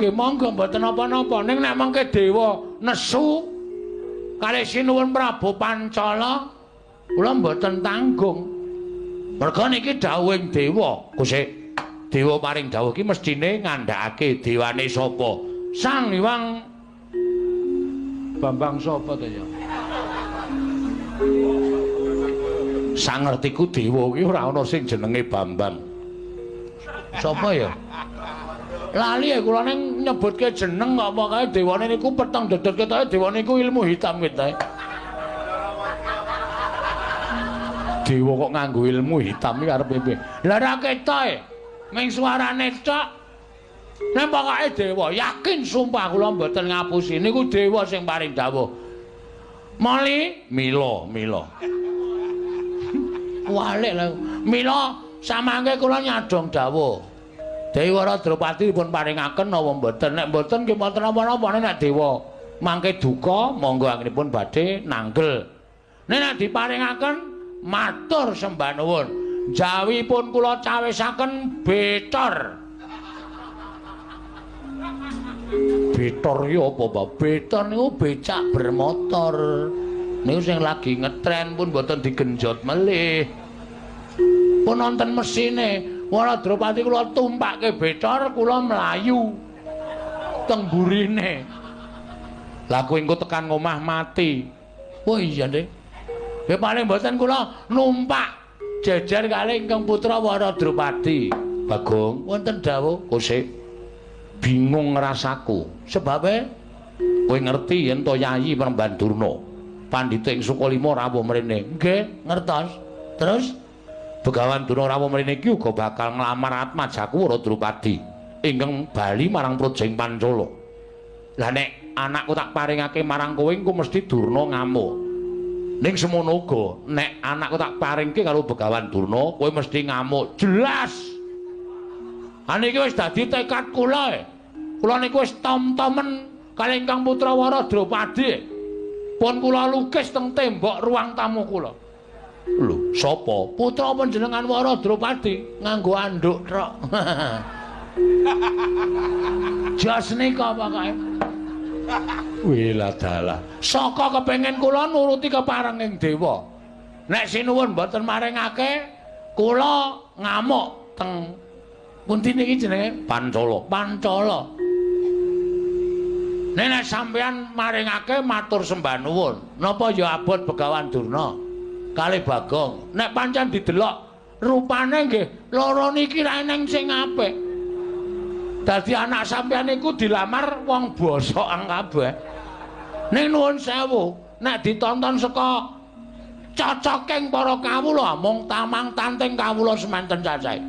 nggih monggo mboten napa-napa ning nek mengke dewa nesu kalih sinuwun Prabu Pancala kula mboten tanggung. Merga niki dawuhing dewa. Gusti, dewa paring dawuh iki mestine ngandhakake dewane sapa? Sang Hyang Bambang sapa to ya? Sang ngertiku dewa iki ora ana sing jenenge Bambang. Sapa ya? Lali ya kula ning nyebutke jeneng kok pokoke dewane niku peteng dedet ketoke dewane niku ilmu hitam ketoke. Dewa kok nganggo ilmu hitam iki karepe piye? Lah ra ketoke ming suarane tok. Nek pokoke dewa yakin sumpah kula mboten ngapusi niku dewa sing paring dawuh. Mali mila. Walik lho. Mila samangke kula nyadong dawuh. Dewa Drupadi dipun paringaken napa mboten? Nek mboten nggih mboten napa-napa nek dewa mangke duka monggo anggenipun badhe nanggel. Nek diparingaken matur sembah nuwun. Jawipun kula cawisaken Betor. Betor iki apa, Mbak? Betor niku becak bermotor. Niku sing lagi ngetren pun mboten digenjot melih. Pun wonten mesine. Wala Drupadi kula tumpakke Betor, kula mlayu teng burine. Lah kowe engko tekan ngomah mati. Oh iya, Dik. Ya paling mboten kula numpak jejer kalih ingkang putra Wara Drupadi. Bagong, wonten dawuh, Kosik. Bingung ngrasaku. Sebabe kowe ngerti yen to Yayi Peremban Durna. Pandhita ing Sukalima rawuh mrene. Nggih, ngertos. Terus Begawan Durna rawuh mrene iki uga bakal nglamar Atmajaku Wara Drupadi ingkang bali marang Projeng Pancala. Lah nek anakku tak paringake marang kowe engko mesti Durna ngamuk. Ning semono uga nek anakku tak paringke karo Begawan Durna kowe mesti ngamuk. Jelas. Aniki wis dadi tekad kula. Kula niku wis tom-tomen kalih ingkang putra Wara Drupadi. Pun kula lukis teng tembok ruang tamu kula. Lho, sapa? Putra panjenengan Wara Drupadi nganggo anduk trok. Jas nika pokoke. Wiladalah. Saka kepengin kula nuruti keparenging dewa. Nek sinuwun mboten maringake, kula ngamuk teng pundi niki jenenge? Pancala. Nek sampeyan maringake matur sembah nuwun. Napa ya abot Begawan Durna? Kalih Bagong, nek pancen didelok rupane nggih loro niki ra eneng sing apik. Dadi anak sampeyan niku dilamar wong bosokan kabeh. Ning nuwun sewu, nek ditonton saka cocoking para kawula mung tamang tanting kawula semanten cacahe.